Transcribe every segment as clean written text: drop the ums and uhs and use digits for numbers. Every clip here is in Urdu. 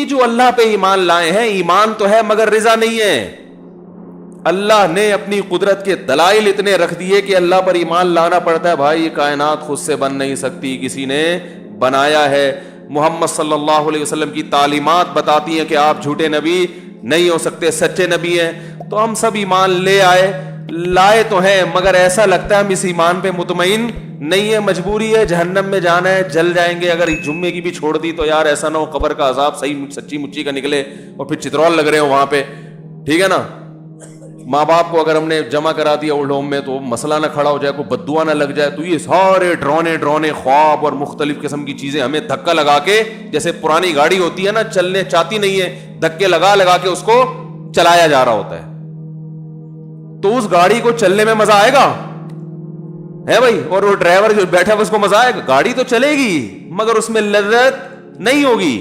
جو اللہ پہ ایمان لائے ہیں ایمان تو ہے مگر رضا نہیں ہے. اللہ نے اپنی قدرت کے دلائل اتنے رکھ دیے کہ اللہ پر ایمان لانا پڑتا ہے. بھائی یہ کائنات خود سے بن نہیں سکتی, کسی نے بنایا ہے. محمد صلی اللہ علیہ وسلم کی تعلیمات بتاتی ہیں کہ آپ جھوٹے نبی نہیں ہو سکتے, سچے نبی ہیں. تو ہم سب ایمان لائے تو ہیں, مگر ایسا لگتا ہے ہم اس ایمان پہ مطمئن نہیں ہے. مجبوری ہے, جہنم میں جانا ہے, جل جائیں گے. اگر جمعے کی بھی چھوڑ دی تو یار ایسا نہ ہو قبر کا عذاب صحیح سچی مچی کا نکلے اور پھر چترول لگ رہے ہو وہاں پہ. ٹھیک ہے نا, ماں باپ کو اگر ہم نے جمع کرا دیا اولڈ ہوم میں تو مسئلہ نہ کھڑا ہو جائے, کوئی بددعا نہ لگ جائے. تو یہ سارے ڈرونے خواب اور مختلف قسم کی چیزیں ہمیں دھکا لگا کے, جیسے پرانی گاڑی ہوتی ہے نا چلنے چاہتی نہیں ہے, دھکے لگا کے اس کو چلایا جا رہا ہوتا ہے. تو اس گاڑی کو چلنے میں مزہ آئے گا ہے بھائی, اور وہ ڈرائیور جو بیٹھا ہے اس کو مزہ آئے گا. گاڑی تو چلے گی مگر اس میں لذت نہیں ہوگی.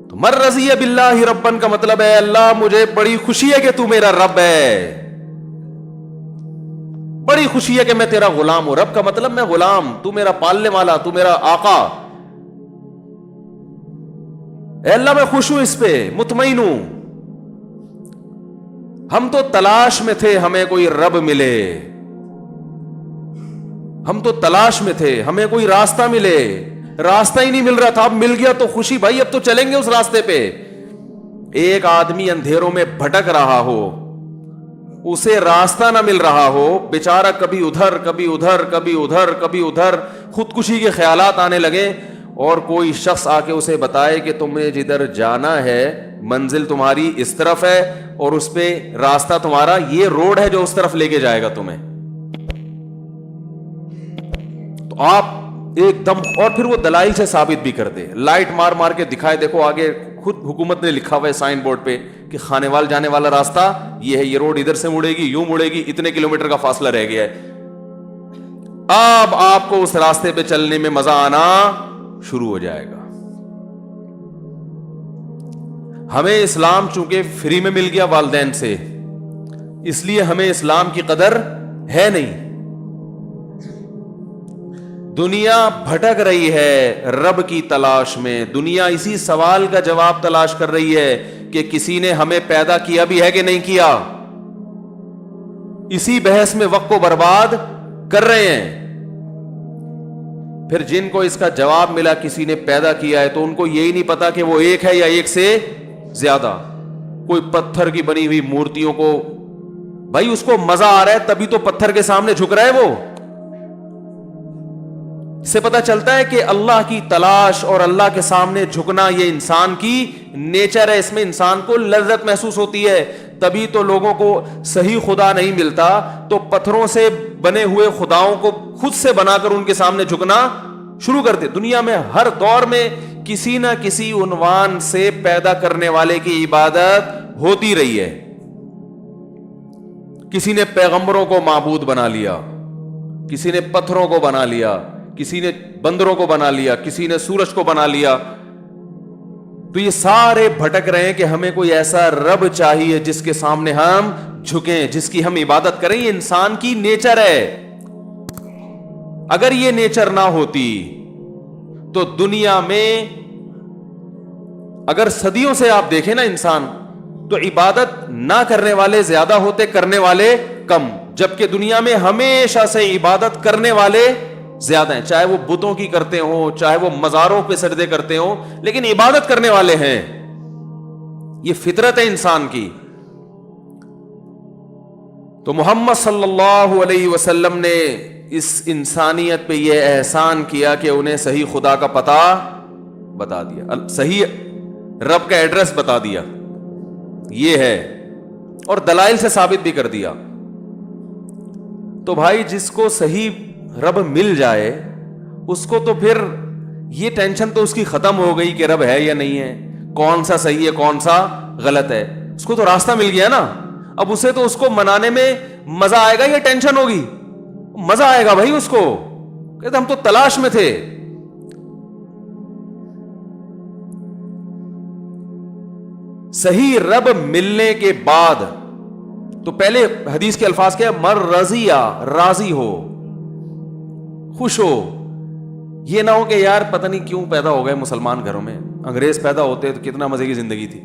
تو مر رضی باللہ ربن کا مطلب ہے اللہ مجھے بڑی خوشی ہے کہ تو میرا رب ہے, بڑی خوشی ہے کہ میں تیرا غلام ہوں. رب کا مطلب میں غلام, تو میرا پالنے والا, تو میرا آقا. اے اللہ میں خوش ہوں, اس پہ مطمئن ہوں. ہم تو تلاش میں تھے ہمیں کوئی رب ملے, ہم تو تلاش میں تھے ہمیں کوئی راستہ ملے. راستہ ہی نہیں مل رہا تھا, اب مل گیا تو خوشی. بھائی اب تو چلیں گے اس راستے پہ. ایک آدمی اندھیروں میں بھٹک رہا ہو, اسے راستہ نہ مل رہا ہو, بیچارہ کبھی ادھر کبھی ادھر کبھی ادھر کبھی ادھر, خودکشی کے خیالات آنے لگے, اور کوئی شخص آ کے اسے بتائے کہ تمہیں جدھر جانا ہے منزل تمہاری اس طرف ہے اور اس پہ راستہ تمہارا یہ روڈ ہے جو اس طرف لے کے جائے گا تمہیں, تو آپ ایک دم, اور پھر وہ دلائل سے ثابت بھی کر دے, لائٹ مار کے دکھائے, دیکھو آگے خود حکومت نے لکھا ہوا ہے سائن بورڈ پہ کہ خانے وال جانے والا راستہ یہ ہے, یہ روڈ ادھر سے مڑے گی, یوں مڑے گی, اتنے کلومیٹر کا فاصلہ رہ گیا ہے. اب آپ کو اس راستے پہ چلنے میں مزہ آنا شروع ہو جائے گا. ہمیں اسلام چونکہ فری میں مل گیا والدین سے, اس لیے ہمیں اسلام کی قدر ہے نہیں. دنیا بھٹک رہی ہے رب کی تلاش میں, دنیا اسی سوال کا جواب تلاش کر رہی ہے کہ کسی نے ہمیں پیدا کیا بھی ہے کہ نہیں کیا. اسی بحث میں وقت کو برباد کر رہے ہیں. پھر جن کو اس کا جواب ملا کسی نے پیدا کیا ہے, تو ان کو یہی نہیں پتا کہ وہ ایک ہے یا ایک سے زیادہ. کوئی پتھر کی بنی ہوئی مورتیوں کو, بھائی اس کو مزہ آ رہا ہے تبھی تو پتھر کے سامنے جھک رہا ہے. وہ سے پتا چلتا ہے کہ اللہ کی تلاش اور اللہ کے سامنے جھکنا یہ انسان کی نیچر ہے, اس میں انسان کو لذت محسوس ہوتی ہے. تبھی تو لوگوں کو صحیح خدا نہیں ملتا تو پتھروں سے بنے ہوئے خداؤں کو خود سے بنا کر ان کے سامنے جھکنا شروع کر دے. دنیا میں ہر دور میں کسی نہ کسی عنوان سے پیدا کرنے والے کی عبادت ہوتی رہی ہے. کسی نے پیغمبروں کو معبود بنا لیا, کسی نے پتھروں کو بنا لیا, کسی نے بندروں کو بنا لیا, کسی نے سورج کو بنا لیا. تو یہ سارے بھٹک رہے ہیں کہ ہمیں کوئی ایسا رب چاہیے جس کے سامنے ہم جھکیں, جس کی ہم عبادت کریں. یہ انسان کی نیچر ہے. اگر یہ نیچر نہ ہوتی تو دنیا میں اگر صدیوں سے آپ دیکھیں نا انسان, تو عبادت نہ کرنے والے زیادہ ہوتے, کرنے والے کم. جبکہ دنیا میں ہمیشہ سے عبادت کرنے والے زیادہ ہیں, چاہے وہ بتوں کی کرتے ہوں, چاہے وہ مزاروں پہ سجدے کرتے ہوں, لیکن عبادت کرنے والے ہیں. یہ فطرت ہے انسان کی. تو محمد صلی اللہ علیہ وسلم نے اس انسانیت پہ یہ احسان کیا کہ انہیں صحیح خدا کا پتہ بتا دیا, صحیح رب کا ایڈریس بتا دیا, یہ ہے, اور دلائل سے ثابت بھی کر دیا. تو بھائی جس کو صحیح رب مل جائے اس کو تو پھر یہ ٹینشن تو اس کی ختم ہو گئی کہ رب ہے یا نہیں ہے, کون سا صحیح ہے کون سا غلط ہے. اس کو تو راستہ مل گیا نا. اب اسے تو اس کو منانے میں مزہ آئے گا یا ٹینشن ہوگی؟ مزہ آئے گا بھائی. اس کو کہتے ہم تو تلاش میں تھے. صحیح رب ملنے کے بعد تو پہلے حدیث کے الفاظ کیا, مر رضیہ, راضی ہو, خوش ہو. یہ نہ ہو کہ یار پتہ نہیں کیوں پیدا ہو گئے مسلمان گھروں میں, انگریز پیدا ہوتے تو کتنا مزے کی زندگی تھی.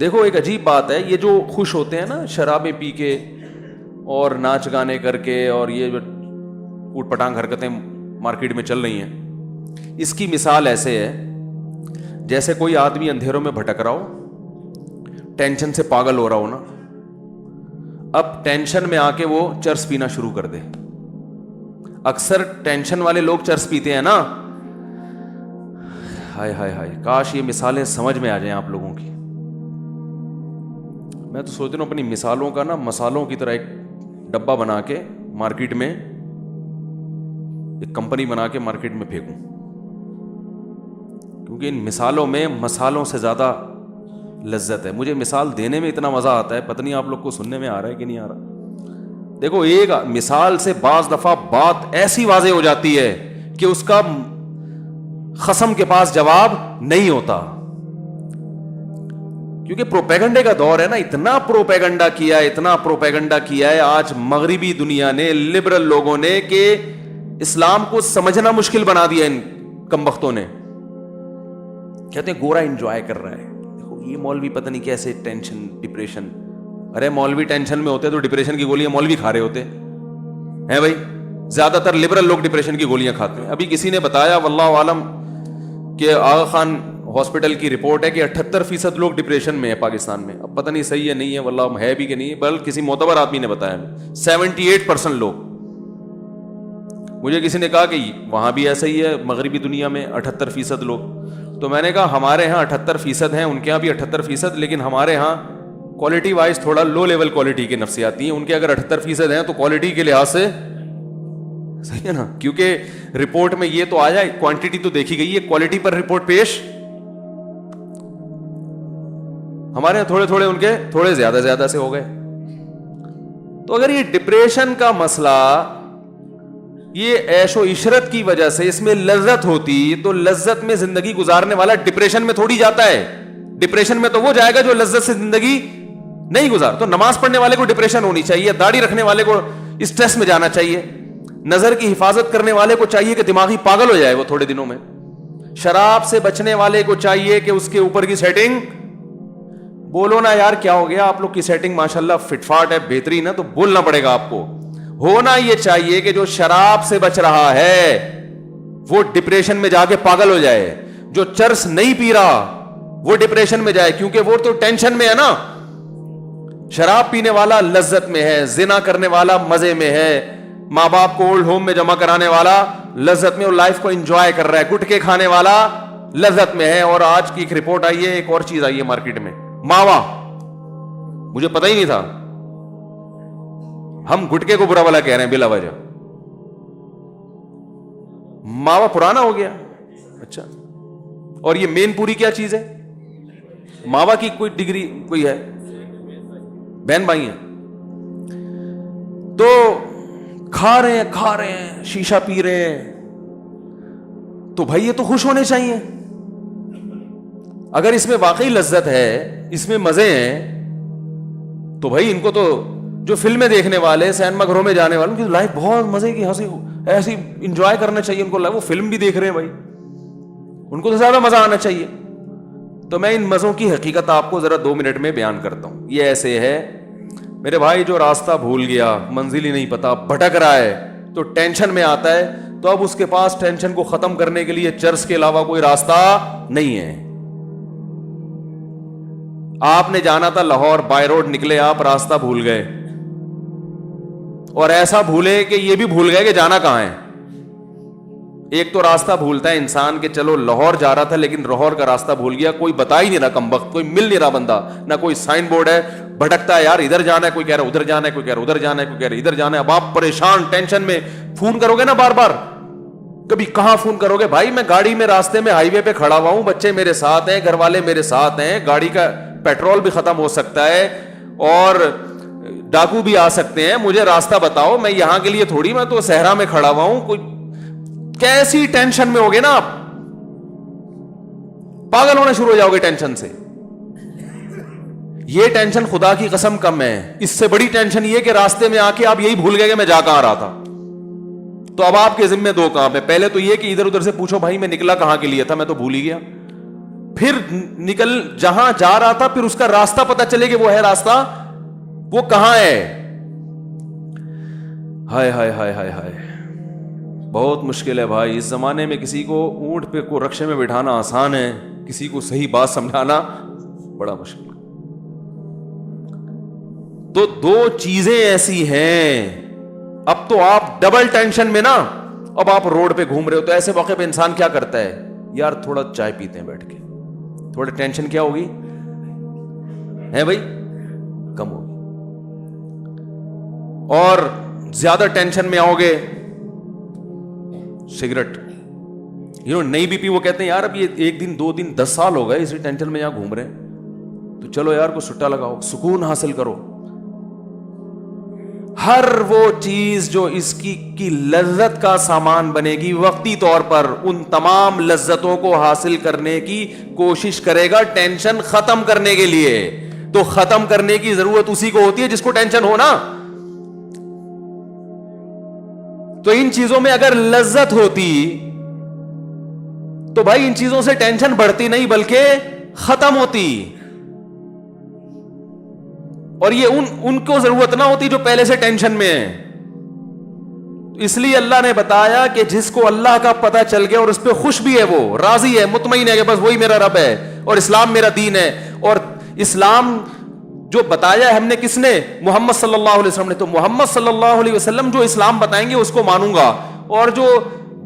دیکھو ایک عجیب بات ہے, یہ جو خوش ہوتے ہیں نا شرابیں پی کے اور ناچ گانے کر کے, اور یہ جو اوٹ پٹانگ حرکتیں مارکیٹ میں چل رہی ہیں, اس کی مثال ایسے ہے جیسے کوئی آدمی اندھیروں میں بھٹک رہا ہو, ٹینشن سے پاگل ہو رہا ہو نا, اب ٹینشن میں آ کے وہ چرس پینا شروع کر دے. اکثر ٹینشن والے لوگ چرس پیتے ہیں نا, ہائے ہائے ہائے, کاش یہ مثالیں سمجھ میں آ جائیں آپ لوگوں کی. میں تو سوچ رہا ہوں اپنی مثالوں کا نا مسالوں کی طرح ایک ڈبہ بنا کے مارکیٹ میں, ایک کمپنی بنا کے مارکیٹ میں پھینکوں, کیونکہ ان مثالوں میں مسالوں سے زیادہ لذت ہے. مجھے مثال دینے میں اتنا مزہ آتا ہے, پتہ نہیں آپ لوگ کو سننے میں آ رہا ہے کہ نہیں آ رہا. دیکھو ایک مثال سے بعض دفعہ بات ایسی واضح ہو جاتی ہے کہ اس کا خصم کے پاس جواب نہیں ہوتا, کیونکہ پروپیگنڈے کا دور ہے نا. اتنا پروپیگنڈا کیا ہے آج مغربی دنیا نے, لبرل لوگوں نے, کہ اسلام کو سمجھنا مشکل بنا دیا ان کمبختوں نے. کہتے ہیں گورا انجوائے کر رہا ہے, دیکھو یہ مولوی پتہ نہیں کیسے ٹینشن ڈپریشن. ارے مولوی ٹینشن میں ہوتے تو ڈپریشن کی گولیاں مولوی کھا رہے ہوتے ہیں بھائی. زیادہ تر لبرل لوگ ڈپریشن کی گولیاں کھاتے ہیں. ابھی کسی نے بتایا واللہ عالم کہ آغا خان ہاسپٹل کی رپورٹ ہے کہ 78% لوگ ڈپریشن میں ہے پاکستان میں. اب پتہ نہیں صحیح ہے نہیں ہے, واللہ ہے بھی کہ نہیں, بلکہ کسی معتبر آدمی نے بتایا 78% لوگ. مجھے کسی نے کہا کہ وہاں بھی ایسا ہی ہے مغربی دنیا میں 78% لوگ. تو میں نے کہا ہمارے ہاں 78% ہیں, ان کے ہاں بھی 78%, لیکن ہمارے ہاں کوالٹی وائز تھوڑا لو لیول کوالٹی کے نفسیاتی ہیں. ان کے اگر 78% ہیں تو کوالٹی کے لحاظ سے صحیح ہے نا, کیونکہ رپورٹ میں یہ تو آیا, کوانٹٹی تو دیکھی گئی ہے, کوالٹی پر رپورٹ پیش. ہمارے تھوڑے تھوڑے, ان کے تھوڑے زیادہ زیادہ سے ہو گئے. تو اگر یہ ڈپریشن کا مسئلہ یہ عیش و عشرت کی وجہ سے اس میں لذت ہوتی, تو لذت میں زندگی گزارنے والا ڈپریشن میں تھوڑی جاتا ہے. ڈپریشن میں تو وہ جائے گا جو لذت سے زندگی نہیں گزار. تو نماز پڑھنے والے کو ڈپریشن ہونی چاہیے, داڑھی رکھنے والے کو اسٹریس میں جانا چاہیے, نظر کی حفاظت کرنے والے کو چاہیے کہ دماغی پاگل ہو جائے وہ تھوڑے دنوں میں, شراب سے بچنے والے کو چاہیے کہ اس کے اوپر کی سیٹنگ, بولو نا یار کیا ہو گیا آپ لوگ کی سیٹنگ ماشاءاللہ فٹ فاٹ ہے, بہترین ہے, تو بولنا پڑے گا آپ کو. ہونا یہ چاہیے کہ جو شراب سے بچ رہا ہے وہ ڈپریشن میں جا کے پاگل ہو جائے, جو چرس نہیں پی رہا وہ ڈپریشن میں جائے, کیونکہ وہ تو ٹینشن میں ہے نا. شراب پینے والا لذت میں ہے, زنا کرنے والا مزے میں ہے, ماں باپ کو اولڈ ہوم میں جمع کرانے والا لذت میں, اور لائف کو انجوائے کر رہا ہے, گٹکے کھانے والا لذت میں ہے. اور آج کی ایک رپورٹ آئی ہے, ایک اور چیز آئی ہے مارکیٹ میں, ماوا. مجھے پتہ ہی نہیں تھا, ہم گٹکے کو برا والا کہہ رہے ہیں بلا وجہ. ماوا پرانا ہو گیا. اچھا, اور یہ مین پوری کیا چیز ہے؟ ماوا کی کوئی ڈگری کوئی ہے, بہن بھائی ہیں, تو کھا رہے ہیں شیشہ پی رہے ہیں, تو بھائی یہ تو خوش ہونے چاہیے. اگر اس میں واقعی لذت ہے, اس میں مزے ہیں, تو بھائی ان کو تو جو فلمیں دیکھنے والے, سینما گھروں میں جانے والوں کی لائف بہت مزے کی, ہنسی ایسی انجوائے کرنا چاہیے ان کو. وہ فلم بھی دیکھ رہے ہیں بھائی, ان کو تو زیادہ مزہ آنا چاہیے. تو میں ان مزوں کی حقیقت آپ کو ذرا 2 منٹ میں بیان کرتا ہوں. یہ ایسے ہے میرے بھائی, جو راستہ بھول گیا, منزل ہی نہیں پتا, بھٹک رہا ہے, تو ٹینشن میں آتا ہے, تو اب اس کے پاس ٹینشن کو ختم کرنے کے لیے چرس کے علاوہ کوئی راستہ نہیں ہے. آپ نے جانا تھا لاہور, بائی روڈ نکلے آپ, راستہ بھول گئے, اور ایسا بھولے کہ یہ بھی بھول گئے کہ جانا کہاں ہے. ایک تو راستہ بھولتا ہے انسان کہ چلو لاہور جا رہا تھا لیکن لاہور کا راستہ بھول گیا, کوئی بتا ہی نہیں رہا کمبخت, کوئی مل نہیں رہا بندہ, نہ کوئی سائن بورڈ ہے, بھٹکتا ہے یار, ادھر جانا ہے, کوئی کہہ رہا ادھر جانا ہے, کوئی کہہ رہا ادھر جانا ہے, کوئی کہہ رہا ادھر جانا ہے. اب آپ پریشان ٹینشن میں, فون کرو گے نا بار بار, کبھی کہاں فون کرو گے بھائی, میں گاڑی میں راستے میں ہائی وے پہ کھڑا ہوا ہوں, بچے میرے ساتھ ہیں, گھر والے میرے ساتھ ہیں, گاڑی کا پیٹرول بھی ختم ہو سکتا ہے اور ڈاکو بھی آ سکتے ہیں, مجھے راستہ بتاؤ, میں یہاں کے لیے تھوڑی, میں تو صحرا میں کھڑا ہوا ہوں. کوئی کیسی ٹینشن میں ہوگے نا آپ, پاگل ہونا شروع ہو جاؤ گے ٹینشن سے. یہ ٹینشن خدا کی قسم کم ہے, اس سے بڑی ٹینشن یہ کہ راستے میں آ کے آپ یہی بھول گئے کہ میں جا کہاں رہا تھا. تو اب آپ کے ذمہ دو کام ہے. پہلے تو یہ کہ ادھر ادھر سے پوچھو بھائی میں نکلا کہاں کے لیے تھا, میں تو بھول ہی گیا. پھر نکل جہاں جا رہا تھا پھر اس کا راستہ پتا چلے کہ وہ ہے راستہ, وہ کہاں ہے. ہائے ہائے ہائے ہائے ہائے, بہت مشکل ہے بھائی. اس زمانے میں کسی کو اونٹ پہ کو رکشے میں بٹھانا آسان ہے, کسی کو صحیح بات سمجھانا بڑا مشکل. تو دو چیزیں ایسی ہیں, اب تو آپ ڈبل ٹینشن میں نا, اب آپ روڈ پہ گھوم رہے ہو تو ایسے موقع پہ انسان کیا کرتا ہے, یار تھوڑا چائے پیتے ہیں بیٹھ کے, تھوڑا ٹینشن کیا ہوگی ہے بھائی, کم ہوگی. اور زیادہ ٹینشن میں آؤ گے, سگریٹ نئی بی پی, وہ کہتے ہیں یار اب یہ 1 دن 2 دن 10 سال ہو گئے اسی ٹینشن میں یہاں گھوم رہے ہیں, تو چلو یار کو سٹا لگاؤ, سکون حاصل کرو. ہر وہ چیز جو اس کی لذت کا سامان بنے گی وقتی طور پر, ان تمام لذتوں کو حاصل کرنے کی کوشش کرے گا ٹینشن ختم کرنے کے لیے. تو ختم کرنے کی ضرورت اسی کو ہوتی ہے جس کو ٹینشن ہو نا. تو ان چیزوں میں اگر لذت ہوتی تو بھائی ان چیزوں سے ٹینشن بڑھتی نہیں بلکہ ختم ہوتی, اور یہ ان کو ضرورت نہ ہوتی جو پہلے سے ٹینشن میں ہے. اس لیے اللہ نے بتایا کہ جس کو اللہ کا پتہ چل گیا اور اس پہ خوش بھی ہے, وہ راضی ہے, مطمئن ہے کہ بس وہی میرا رب ہے اور اسلام میرا دین ہے. اور اسلام جو بتایا ہے ہم نے, کس نے, محمد صلی اللہ علیہ وسلم نے. تو محمد صلی اللہ علیہ وسلم جو اسلام بتائیں گے اس کو مانوں گا, اور جو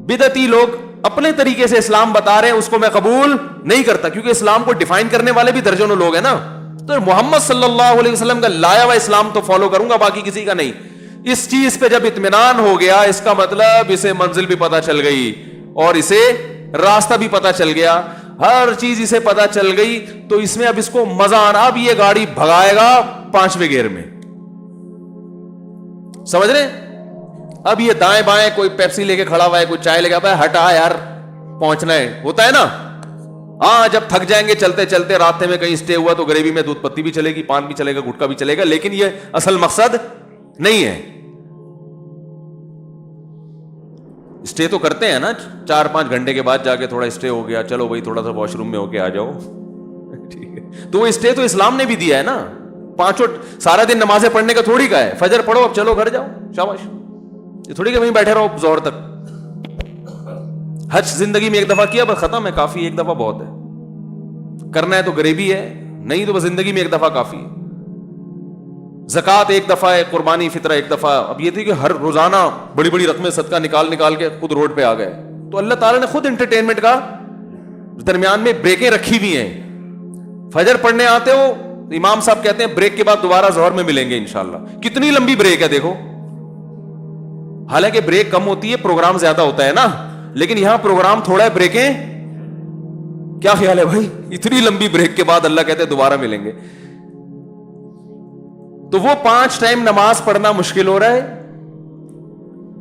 بدعتی لوگ اپنے طریقے سے اسلام بتا رہے ہیں اس کو میں قبول نہیں کرتا, کیونکہ اسلام کو ڈیفائن کرنے والے بھی درجنوں لوگ ہیں نا. تو محمد صلی اللہ علیہ وسلم کا لایا ہوا اسلام تو فالو کروں گا, باقی کسی کا نہیں. اس چیز پہ جب اطمینان ہو گیا, اس کا مطلب اسے منزل بھی پتا چل گئی اور اسے راستہ بھی پتا چل گیا, ہر چیز اسے پتا چل گئی. تو اس میں اب اس کو مزہ آنا, اب یہ گاڑی بھگائے گا 5ویں گیئر میں, سمجھ رہے. اب یہ دائیں بائیں کوئی پیپسی لے کے کھڑا ہوا ہے, کوئی چائے لے کے, ہٹا یار پہنچنا ہے, ہوتا ہے نا. ہاں جب تھک جائیں گے چلتے چلتے, راستے میں کہیں اسٹے ہوا تو گریوی میں دودھ پتی بھی چلے گی, پان بھی چلے گا, گٹکا بھی چلے گا, لیکن یہ اصل مقصد نہیں ہے. اسٹے تو کرتے ہیں نا 4-5 گھنٹے کے بعد جا کے, تھوڑا اسٹے ہو گیا, چلو بھائی تھوڑا سا واش روم میں ہو کے آ جاؤ, ٹھیک ہے. تو وہ اسٹے تو اسلام نے بھی دیا ہے نا. 5 سارا دن نمازیں پڑھنے کا تھوڑی کا ہے, فجر پڑھو اب چلو گھر جاؤ, شاباش. یہ تھوڑی کہ وہیں بیٹھے رہو ظہر تک. حج زندگی میں ایک دفعہ کیا بس ختم ہے, کافی, ایک دفعہ بہت ہے. کرنا ہے تو غریبی ہے, نہیں تو بس زندگی میں ایک دفعہ کافی ہے. زکات ایک دفعہ ہے, قربانی فطرہ ایک دفعہ. اب یہ تھی کہ ہر روزانہ بڑی بڑی رقمیں صدقہ نکال کے خود روڈ پہ آ گئے. تو اللہ تعالیٰ نے خود انٹرٹینمنٹ کا درمیان میں بریکیں رکھی ہوئی ہیں. فجر پڑھنے آتے ہو, امام صاحب کہتے ہیں بریک کے بعد دوبارہ ظہر میں ملیں گے انشاءاللہ. کتنی لمبی بریک ہے دیکھو. حالانکہ بریک کم ہوتی ہے, پروگرام زیادہ ہوتا ہے نا, لیکن یہاں پروگرام تھوڑا ہے, بریکیں کیا خیال ہے بھائی, اتنی لمبی بریک کے بعد اللہ کہتے ہیں دوبارہ ملیں گے. تو وہ 5 ٹائم نماز پڑھنا مشکل ہو رہا ہے,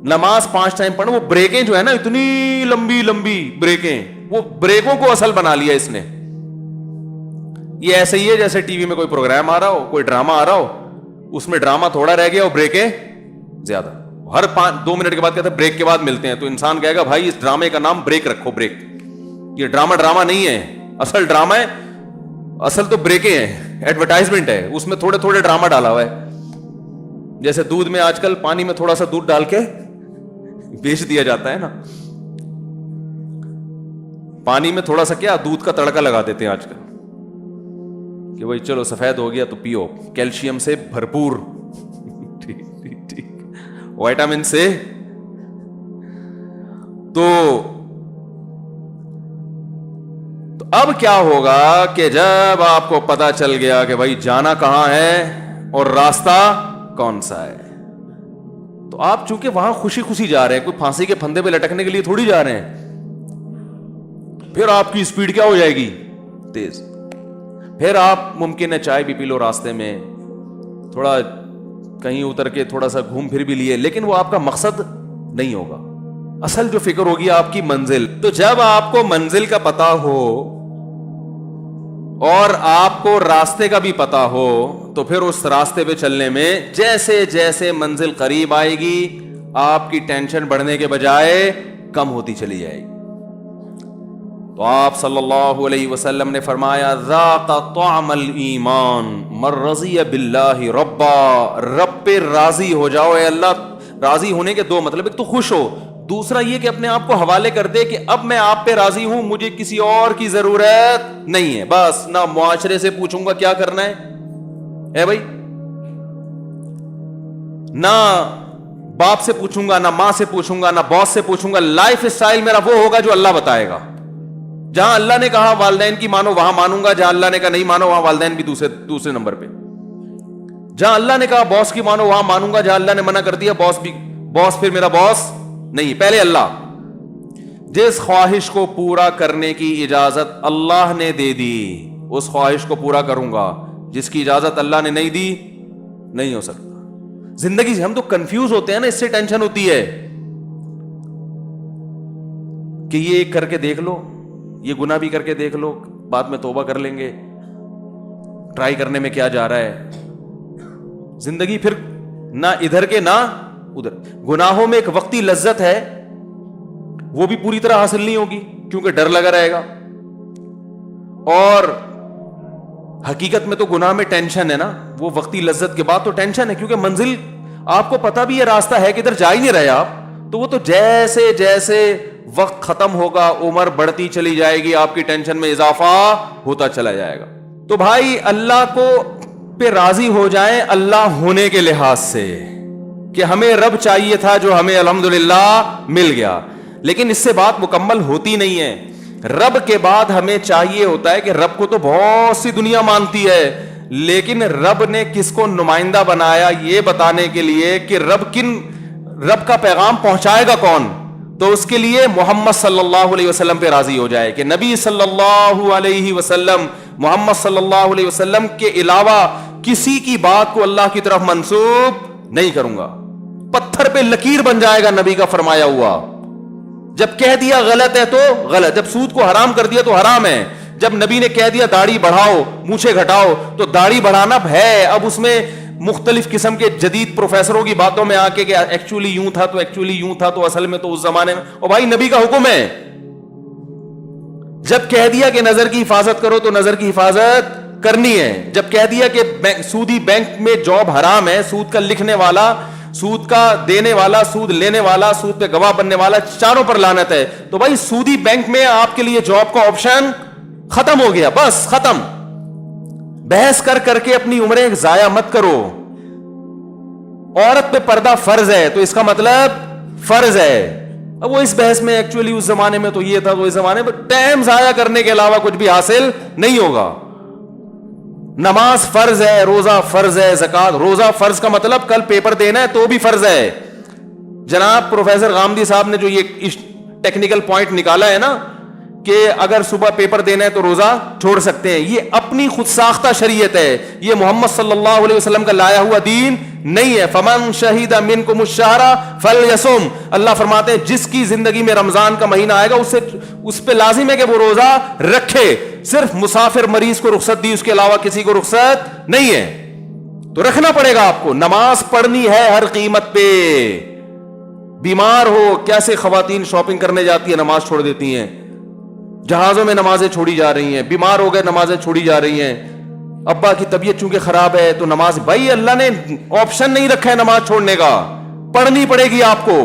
نماز 5 ٹائم پڑھنا, وہ بریکیں جو ہے نا اتنی لمبی لمبی بریکیں, وہ بریکوں کو اصل بنا لیا اس نے. یہ ایسے ہی ہے جیسے ٹی وی میں کوئی پروگرام آ رہا ہو, کوئی ڈرامہ آ رہا ہو, اس میں ڈرامہ تھوڑا رہ گیا اور بریکیں زیادہ. ہر 2 منٹ کے بعد کہتے ہیں بریک کے بعد ملتے ہیں. تو انسان کہے گا بھائی اس ڈرامے کا نام بریک رکھو, بریک. یہ ڈرامہ نہیں ہے, اصل ڈرامہ ہے, اصل تو بریکیں ہیں, ایڈورٹائزمنٹ ہے, اس میں تھوڑے تھوڑے ڈرامہ ڈالا ہوا ہے. جیسے دودھ میں آج کل پانی میں تھوڑا سا دودھ ڈال کے بیچ دیا جاتا ہے نا, پانی میں تھوڑا سا کیا دودھ کا تڑکا لگا دیتے ہیں آج کل کہ بھائی چلو سفید ہو گیا تو پیو, کیلشیم سے بھرپور, ٹھیک, وائٹامن سے. تو اب کیا ہوگا کہ جب آپ کو پتا چل گیا کہ بھائی جانا کہاں ہے اور راستہ کون سا ہے, تو آپ چونکہ وہاں خوشی خوشی جا رہے ہیں, کوئی پھانسی کے پھندے پہ لٹکنے کے لیے تھوڑی جا رہے ہیں. پھر آپ کی اسپیڈ کیا ہو جائے گی, تیز. پھر آپ ممکن ہے چائے بھی پی لو راستے میں, تھوڑا کہیں اتر کے تھوڑا سا گھوم پھر بھی لیے, لیکن وہ آپ کا مقصد نہیں ہوگا. اصل جو فکر ہوگی آپ کی منزل. تو جب آپ کو منزل کا پتا ہو اور آپ کو راستے کا بھی پتا ہو, تو پھر اس راستے پہ چلنے میں جیسے جیسے منزل قریب آئے گی آپ کی ٹینشن بڑھنے کے بجائے کم ہوتی چلی جائے گی. تو آپ صلی اللہ علیہ وسلم نے فرمایا ذاق طعم الایمان من رضی باللہ ربا. رب پہ راضی ہو جاؤ. اے اللہ، راضی ہونے کے دو مطلب، ایک تو خوش ہو، دوسرا یہ کہ اپنے آپ کو حوالے کر دے کہ اب میں آپ پہ راضی ہوں، مجھے کسی اور کی ضرورت نہیں ہے. بس نہ معاشرے سے پوچھوں گا کیا کرنا ہے بھائی، نہ باپ سے پوچھوں گا، نہ ماں سے پوچھوں گا، نہ باس سے پوچھوں گا. لائف اسٹائل میرا وہ ہوگا جو اللہ بتائے گا. جہاں اللہ نے کہا والدین کی مانو وہاں مانوں گا، جہاں اللہ نے کہا نہیں مانو وہاں والدین بھی دوسرے نمبر پہ. جہاں اللہ نے کہا باس کی مانو وہاں مانوں گا، جہاں اللہ نے منع کر دیا باس پھر میرا باس نہیں. پہلے اللہ. جس خواہش کو پورا کرنے کی اجازت اللہ نے دے دی اس خواہش کو پورا کروں گا. جس کی اجازت اللہ نے نہیں دی نہیں ہو سکتا. زندگی سے ہم تو کنفیوز ہوتے ہیں نا، اس سے ٹینشن ہوتی ہے کہ یہ کر کے دیکھ لو، یہ گناہ بھی کر کے دیکھ لو، بعد میں توبہ کر لیں گے. ٹرائی کرنے میں کیا جا رہا ہے؟ زندگی پھر نہ ادھر کے نہ ادھر. گناہوں میں ایک وقتی لذت ہے، وہ بھی پوری طرح حاصل نہیں ہوگی کیونکہ ڈر لگا رہے گا. اور حقیقت میں تو گناہ میں ٹینشن ہے نا، وہ وقتی لذت کے بعد تو ٹینشن ہے، کیونکہ منزل آپ کو پتا بھی یہ راستہ ہے کہ ادھر جا ہی نہیں رہے آپ. تو وہ تو جیسے جیسے وقت ختم ہوگا عمر بڑھتی چلی جائے گی، آپ کی ٹینشن میں اضافہ ہوتا چلا جائے گا. تو بھائی اللہ کو پہ راضی ہو جائیں اللہ ہونے کے لحاظ سے کہ ہمیں رب چاہیے تھا جو ہمیں الحمدللہ مل گیا. لیکن اس سے بات مکمل ہوتی نہیں ہے. رب کے بعد ہمیں چاہیے ہوتا ہے کہ رب کو تو بہت سی دنیا مانتی ہے، لیکن رب نے کس کو نمائندہ بنایا یہ بتانے کے لیے کہ رب کا پیغام پہنچائے گا کون. تو اس کے لیے محمد صلی اللہ علیہ وسلم پہ راضی ہو جائے کہ نبی صلی اللہ علیہ وسلم، محمد صلی اللہ علیہ وسلم کے علاوہ کسی کی بات کو اللہ کی طرف منسوب نہیں کروں گا. پتھر پہ لکیر بن جائے گا نبی کا فرمایا ہوا. جب کہہ دیا غلط ہے تو غلط، جب سود کو حرام کر دیا تو حرام ہے. جب نبی نے کہہ دیا داڑھی بڑھاؤ مونچھیں گھٹاؤ تو داڑھی بڑھانا ہے. اب اس میں مختلف قسم کے جدید پروفیسروں کی باتوں میں آ کے کہ ایکچولی یوں تھا تو ایکچولی یوں تھا تو اصل میں تو اس زمانے میں، اور بھائی نبی کا حکم ہے. جب کہہ دیا کہ نظر کی حفاظت کرو تو نظر کی حفاظت کرنی ہے. جب کہہ دیا کہ سودی بینک میں جاب حرام ہے، سود کا لکھنے والا، سود کا دینے والا، سود لینے والا، سود پہ گواہ بننے والا، چاروں پر لعنت ہے. تو بھائی سودی بینک میں آپ کے لیے جاب کا آپشن ختم ہو گیا، بس ختم. بحث کر کے اپنی عمریں ضائع مت کرو. عورت پہ پردہ فرض ہے تو اس کا مطلب فرض ہے. اب وہ اس بحث میں ایکچولی اس زمانے میں تو یہ تھا تو اس زمانے میں، ٹائم ضائع کرنے کے علاوہ کچھ بھی حاصل نہیں ہوگا. نماز فرض ہے، روزہ فرض ہے، زکات. روزہ فرض کا مطلب کل پیپر دینا ہے تو بھی فرض ہے. جناب پروفیسر غامدی صاحب نے جو یہ ٹیکنیکل پوائنٹ نکالا ہے نا کہ اگر صبح پیپر دینا ہے تو روزہ چھوڑ سکتے ہیں، یہ اپنی خود ساختہ شریعت ہے. یہ محمد صلی اللہ علیہ وسلم کا لایا ہوا دین نہیں ہے. فمن شہید منکم الشہر فلیصم. اللہ فرماتے ہیں جس کی زندگی میں رمضان کا مہینہ آئے گا اس پہ لازم ہے کہ وہ روزہ رکھے. صرف مسافر مریض کو رخصت دی، اس کے علاوہ کسی کو رخصت نہیں ہے. تو رکھنا پڑے گا آپ کو. نماز پڑھنی ہے ہر قیمت پہ. بیمار ہو، کیسے خواتین شاپنگ کرنے جاتی ہیں نماز چھوڑ دیتی ہیں، جہازوں میں نمازیں چھوڑی جا رہی ہیں، بیمار ہو گئے نمازیں چھوڑی جا رہی ہیں، ابا کی طبیعت چونکہ خراب ہے تو نماز. بھائی اللہ نے آپشن نہیں رکھا ہے نماز چھوڑنے کا، پڑھنی پڑے گی آپ کو.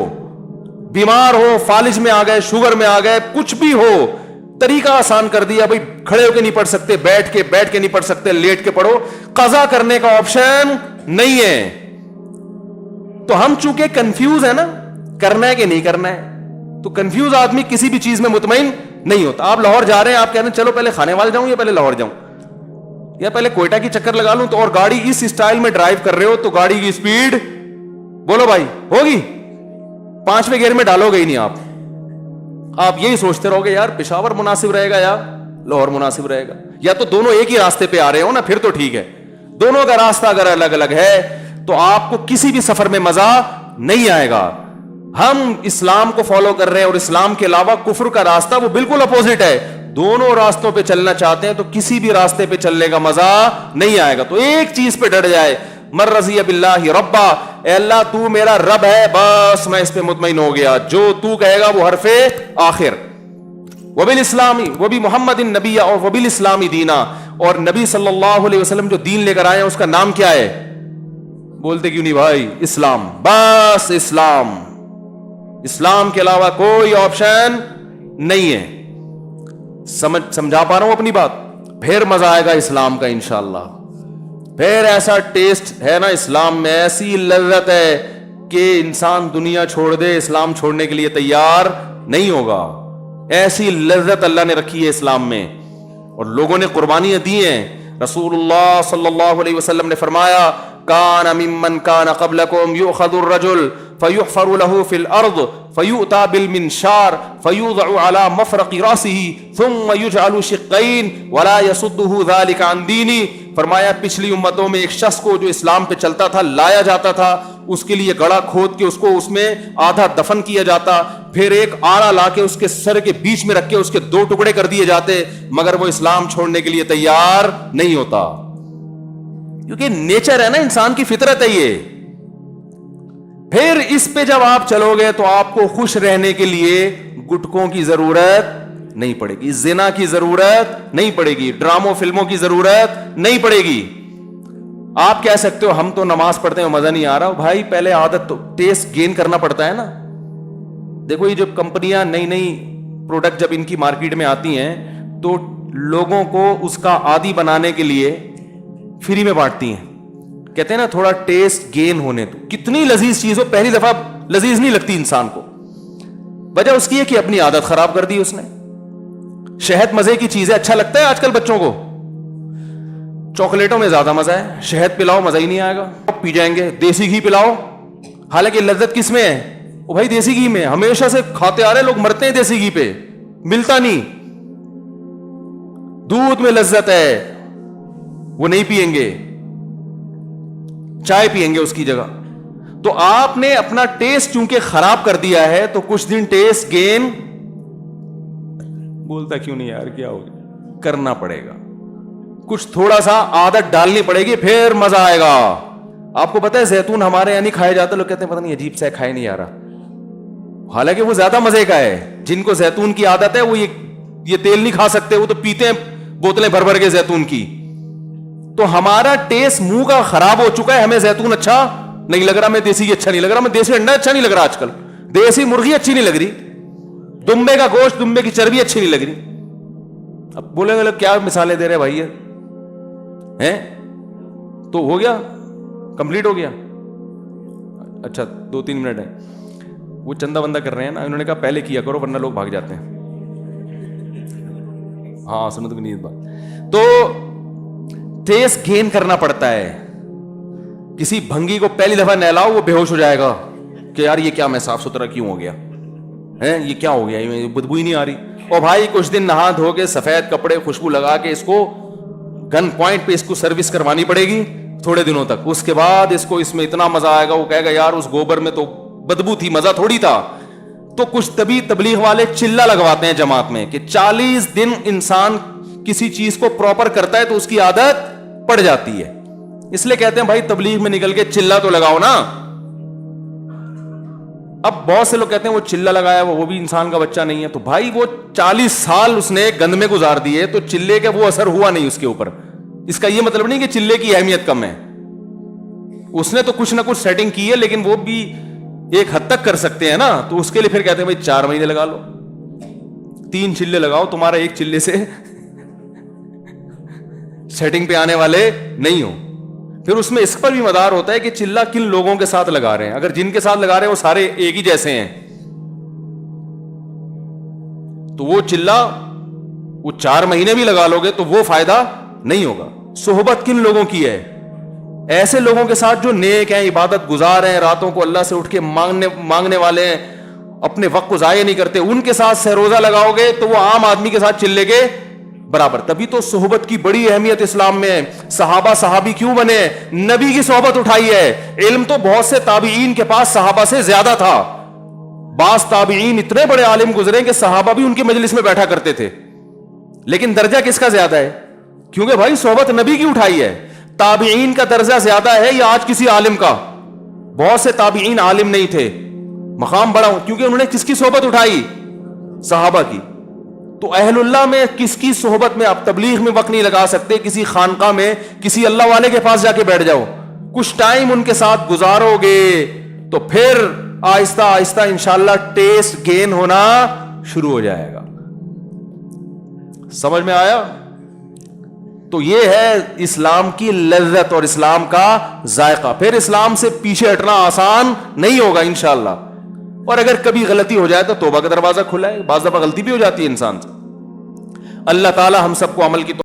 بیمار ہو، فالج میں آ گئے، شوگر میں آ گئے، کچھ بھی ہو، طریقہ آسان کر دیا. بھائی کھڑے ہو کے نہیں پڑھ سکتے، بیٹھ کے نہیں پڑھ سکتے، لیٹ کے پڑھو. قضا کرنے کا آپشن نہیں ہے. تو ہم چونکہ کنفیوز ہے نا، کرنا ہے کہ نہیں کرنا ہے، تو کنفیوز آدمی کسی بھی چیز میں مطمئن نہیں ہوتا. آپ لاہور جا رہے ہیں، آپ کہہ رہے ہیں چلو پہلے کھانے والے جاؤں یا پہلے لاہور جاؤں یا پہلے کوئٹہ کی چکر لگا لوں، تو اور گاڑی اس اسٹائل میں ڈرائیو کر رہے ہو تو گاڑی کی سپیڈ بولو بھائی ہوگی 5ویں گیئر میں ڈالو گے ہی نہیں. آپ یہی سوچتے رہو گے یار پشاور مناسب رہے گا یا لاہور مناسب رہے گا، یا تو دونوں ایک ہی راستے پہ آ رہے ہو نا پھر تو ٹھیک ہے. دونوں کا راستہ اگر الگ الگ ہے تو آپ کو کسی بھی سفر میں مزہ نہیں آئے گا. ہم اسلام کو فالو کر رہے ہیں اور اسلام کے علاوہ کفر کا راستہ وہ بالکل اپوزٹ ہے. دونوں راستوں پہ چلنا چاہتے ہیں تو کسی بھی راستے پہ چلنے کا مزہ نہیں آئے گا. تو ایک چیز پہ ڈٹ جائے، من رضی باللہ ربا، اے اللہ تو میرا رب ہے، بس میں اس پہ مطمئن ہو گیا، جو تو کہے گا وہ حرف آخر. وبالاسلامی وبمحمد النبی اور وبالاسلامی دینا، اور نبی صلی اللہ علیہ وسلم جو دین لے کر آئے ہیں اس کا نام کیا ہے؟ بولتے کیوں نہیں بھائی؟ اسلام. بس اسلام، اسلام کے علاوہ کوئی آپشن نہیں ہے. سمجھا پا رہا ہوں اپنی بات؟ پھر مزہ آئے گا اسلام کا انشاءاللہ. پھر ایسا ٹیسٹ ہے نا اسلام میں، ایسی لذت ہے کہ انسان دنیا چھوڑ دے اسلام چھوڑنے کے لیے تیار نہیں ہوگا. ایسی لذت اللہ نے رکھی ہے اسلام میں، اور لوگوں نے قربانیاں دی ہیں. رسول اللہ صلی اللہ علیہ وسلم نے فرمایا کان ممن کان قبلکم یؤخذ الرجل فیحفر له فی الارض فیؤتى بالمنشار فیوضع على مفرق راسه ثم یجعل شقین ولا یصده ذلك عن دینی. فرمایا پچھلی امتوں میں ایک شخص کو جو اسلام پہ چلتا تھا لایا جاتا تھا، اس کے لیے گڑھا کھود کے اس کو اس میں آدھا دفن کیا جاتا، پھر ایک آڑا لا کے اس کے سر کے بیچ میں رکھ کے اس کے 2 ٹکڑے کر دیے جاتے، مگر وہ اسلام چھوڑنے کے لیے تیار نہیں ہوتا. کیونکہ نیچر ہے نا، انسان کی فطرت ہے یہ. پھر اس پہ جب آپ چلو گے تو آپ کو خوش رہنے کے لیے گٹکوں کی ضرورت نہیں پڑے گی، زنا کی ضرورت نہیں پڑے گی، ڈراموں فلموں کی ضرورت نہیں پڑے گی. آپ کہہ سکتے ہو ہم تو نماز پڑھتے ہیں مزہ نہیں آ رہا. بھائی پہلے عادت تو ٹیسٹ گین کرنا پڑتا ہے نا. دیکھو یہ جب کمپنیاں نئی نئی پروڈکٹ جب ان کی مارکیٹ میں آتی ہیں تو لوگوں کو اس کا عادی بنانے کے لیے فری میں بانٹتی ہیں. کہتے ہیں نا تھوڑا ٹیسٹ گین ہونے تو. کتنی لذیذ چیز ہو، پہلی دفعہ لذیذ نہیں لگتی انسان کو. وجہ اس کی ہے کہ اپنی عادت خراب کر دی اس نے. شہد مزے کی چیز ہے، اچھا لگتا ہے آج کل بچوں کو. چاکلیٹوں میں زیادہ مزہ ہے، شہد پلاؤ مزہ ہی نہیں آئے گا. پی جائیں گے. دیسی گھی پلاؤ، حالانکہ لذت کس میں ہے؟ وہ بھائی دیسی گھی میں. ہمیشہ سے کھاتے آ رہے لوگ، مرتے ہیں دیسی گھی پہ، ملتا نہیں. دودھ میں لذت ہے، وہ نہیں پیئیں گے، چائے پیئیں گے اس کی جگہ. تو آپ نے اپنا ٹیسٹ چونکہ خراب کر دیا ہے تو کچھ دن ٹیسٹ گین بولتا کیوں نہیں یار، کیا ہوگا، کرنا پڑے گا. کچھ تھوڑا سا عادت ڈالنی پڑے گی، پھر مزہ آئے گا. آپ کو پتا ہے زیتون ہمارے یہاں نہیں کھایا جاتا، لوگ کہتے ہیں پتہ نہیں عجیب سا کھائے نہیں آ رہا، حالانکہ وہ زیادہ مزے کا ہے. جن کو زیتون کی عادت ہے وہ یہ تیل نہیں کھا سکتے، وہ تو پیتے ہیں بوتلیں بھر بھر کے زیتون کی. تو ہمارا ٹیسٹ منہ کا خراب ہو چکا ہے. ہمیں زیتون اچھا نہیں لگ رہا، ہمیں دیسی اچھا نہیں لگ رہا، ہمیں دیسی انڈا اچھا نہیں لگ رہا آج کل، دیسی مرغی اچھی نہیں لگ رہی، دمبے کا گوشت، دمبے کی چربی اچھی نہیں لگ رہی. اب بولیں گے لوگ کیا مثالیں دے رہے بھائی ہیں؟ تو ہو گیا، کمپلیٹ ہو گیا. اچھا 2-3 منٹ ہے. وہ چندہ بندہ کر رہے ہیں نا، انہوں نے کہا پہلے کیا کرو ورنہ لوگ بھاگ جاتے ہیں. ہاں سنو تو نہیں بات. تو ٹیسٹ گین کرنا پڑتا ہے. کسی بھنگی کو پہلی دفعہ نہلاؤ وہ بے ہوش ہو جائے گا کہ یار یہ کیا، میں صاف ستھرا کیوں ہو گیا ہے، یہ کیا ہو گیا، یہ بدبو ہی نہیں آ رہی. اور بھائی کچھ دن نہا دھو کے سفید کپڑے خوشبو لگا کے اس کو گن پوائنٹ پہ اس کو سروس کروانی پڑے گی تھوڑے دنوں تک. اس کے بعد اس کو اس میں اتنا مزہ آئے گا، وہ کہے گا یار اس گوبر میں تو بدبو تھی، مزہ تھوڑی تھا. تو کچھ تبلیغ والے چلہ لگواتے ہیں جماعت میں کہ 40 دن انسان کسی چیز کو پراپر کرتا ہے تو اس کی عادت پڑ جاتی ہے. اس لیے کہتے ہیں بھائی تبلیغ میں نکل کے چلہ تو لگاؤ نا. اب بہت سے لوگ کہتے ہیں وہ چلہ لگایا وہ بھی انسان کا بچہ نہیں ہے. تو بھائی وہ 40 سال اس نے گند میں گزار دیے تو چلے کا وہ اثر ہوا نہیں اس کے اوپر. اس کا یہ مطلب نہیں کہ چلے کی اہمیت کم ہے. اس نے تو کچھ نہ کچھ سیٹنگ کی ہے، لیکن وہ بھی ایک حد تک کر سکتے ہیں نا. تو اس کے لیے پھر کہتے ہیں بھائی 4 مہینے لگا لو، 3 چلے لگاؤ، تمہارا ایک چلے سے سیٹنگ پہ آنے والے نہیں ہو. پھر اس میں اس پر بھی مدار ہوتا ہے کہ چلہ کن لوگوں کے ساتھ لگا رہے ہیں. اگر جن کے ساتھ لگا رہے ہیں وہ سارے ایک ہی جیسے ہیں تو وہ چلہ وہ 4 مہینے بھی لگا لو گے تو وہ فائدہ نہیں ہوگا. صحبت کن لوگوں کی ہے؟ ایسے لوگوں کے ساتھ جو نیک ہیں، عبادت گزار ہیں، راتوں کو اللہ سے اٹھ کے مانگنے والے ہیں، اپنے وقت کو ضائع نہیں کرتے. ان کے ساتھ سہروزہ لگاؤ گے تو وہ عام آدمی کے ساتھ چلے کے برابر. تبھی تو صحبت کی بڑی اہمیت اسلام میں ہے. صحابہ صحابی کیوں بنے؟ نبی کی صحبت اٹھائی ہے. علم تو بہت سے تابعین کے پاس صحابہ سے زیادہ تھا. بعض تابعین اتنے بڑے عالم گزرے کہ صحابہ بھی ان کے مجلس میں بیٹھا کرتے تھے. لیکن درجہ کس کا زیادہ ہے؟ کیونکہ بھائی صحبت نبی کی اٹھائی ہے. تابعین کا درجہ زیادہ ہے یا آج کسی عالم کا؟ بہت سے تابعین عالم نہیں تھے، مقام بڑا کیونکہ انہوں نے کس کی صحبت اٹھائی؟ صحابہ کی. تو اہل اللہ میں کس کی صحبت میں؟ آپ تبلیغ میں وقت نہیں لگا سکتے، کسی خانقاہ میں کسی اللہ والے کے پاس جا کے بیٹھ جاؤ، کچھ ٹائم ان کے ساتھ گزارو گے تو پھر آہستہ آہستہ انشاءاللہ ٹیسٹ گین ہونا شروع ہو جائے گا. سمجھ میں آیا؟ تو یہ ہے اسلام کی لذت اور اسلام کا ذائقہ. پھر اسلام سے پیچھے ہٹنا آسان نہیں ہوگا انشاءاللہ. اور اگر کبھی غلطی ہو جائے تو توبہ کا دروازہ کھلا ہے، بعض دفعہ غلطی بھی ہو جاتی ہے انسان سے. اللہ تعالی ہم سب کو عمل کی